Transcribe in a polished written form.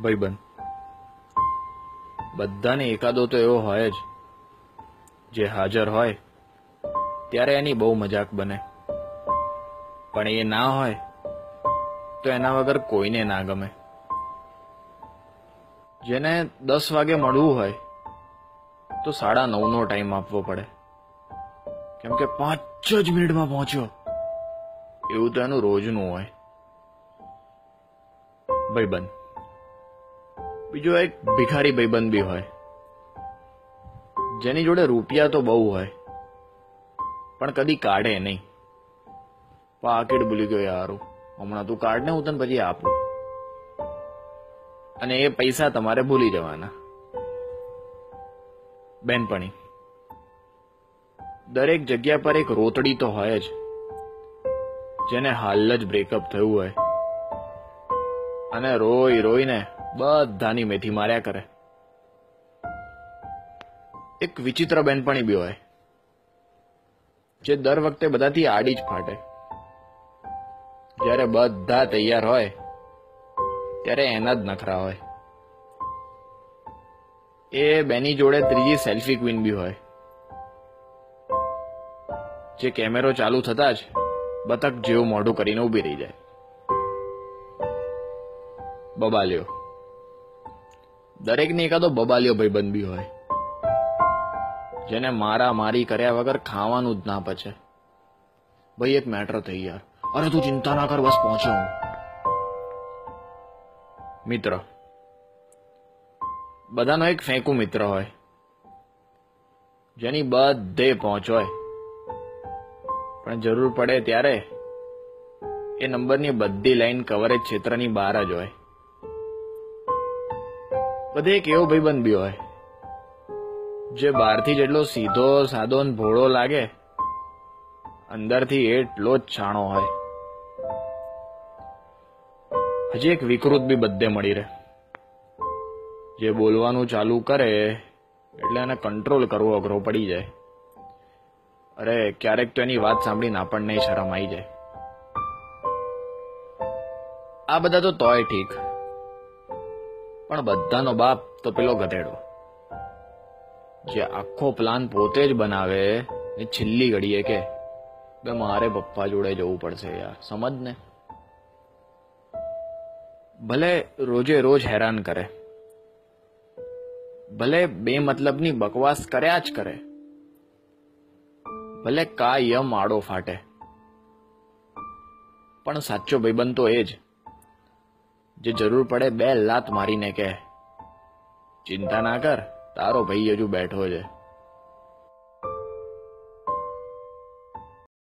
ભાઈબંધ બધાને એકાદો તો એવો હોય જ જે હાજર હોય ત્યારે એની બહુ મજાક બને, પણ એ ના હોય તો એના વગર કોઈને ના ગમે. જેને 10 વાગે મળવું હોય તો 9:30નો ટાઈમ આપવો પડે, કેમ કે 5 જ મિનિટમાં પહોંચ્યો, એવું તો એનું રોજનું હોય. ભાઈબંધ બીજો એક ભિખારી ભાઈબંધ બી હોય, જેની જોડે રૂપિયા તો બહુ હોય પણ કદી કાઢે નહીં. પાકીટ ભૂલી ગયો યારું, હમણાં તું કાઢ ને, હું તને પછી આપું. અને એ પૈસા તમારે ભૂલી જવાના. બેનપણી દરેક જગ્યા પર એક રોતડી તો હોય જ, જેને હાલ જ બ્રેકઅપ થયું હોય અને રોઈ રોઈને બધાની મેથી માર્યા કરે. એક વિચિત્ર બેનપણી બી હોય, જે દર વખતે બધાથી આડી જ ફાટે. જ્યારે બધા તૈયાર હોય ત્યારે એના જ નખરા હોય. એ બેની જોડે ત્રીજી સેલ્ફી ક્વીન બી હોય, જે કેમેરો ચાલુ થતા જ બતક જેવું મોઢું કરીને ઊભી રહી જાય. બબાલ્યો દરેકને એકાદો બબાલ્યો ભાઈબંધ બી હોય, જેને મારા મારી કર્યા વગર ખાવાનું જ ના પચે. ભાઈ એક મેટર થઈ યાર, અરે તું ચિંતા ના કર, બસ પહોંચ્યો હું. મિત્ર બધાનો એક ફેંકુ મિત્ર હોય, જેની બધે પહોંચ હોય પણ જરૂર પડે ત્યારે એ નંબરની બધી લાઈન કવરેજ ક્ષેત્રની બહાર જ હોય. બધે એક એવો ભાઈબંધ બી હોય, જે બહારથી જેટલો સીધો સાદો ને ભોળો લાગે, અંદરથી એટલો જ છાણો હોય. હજી એક વિકૃત બી બધે મળી રહે, જે બોલવાનું ચાલુ કરે એટલે એને કંટ્રોલ કરવો અઘરો પડી જાય. અરે ક્યારેક તો એની વાત સાંભળીને આપણને શરમ આવી જાય. આ બધા તો તોય ઠીક, પણ બધાનો બાપ તો પેલો ગધેડો, જે આખો પ્લાન પોતે જ બનાવે ને છેલ્લી ઘડીએ કે મારે પપ્પા જોડે જવું પડશે યાર, સમજ ને. ભલે રોજે રોજ હેરાન કરે, ભલે બે મતલબની બકવાસ કર્યા જ કરે, ભલે કાયમ આડો ફાટે, પણ સાચો ભાઈબંધ તો એ જ, જે જરૂર પડે 2 લાત મારીને કહે, ચિંતા ના કર, તારો ભાઈ હજુ બેઠો છે.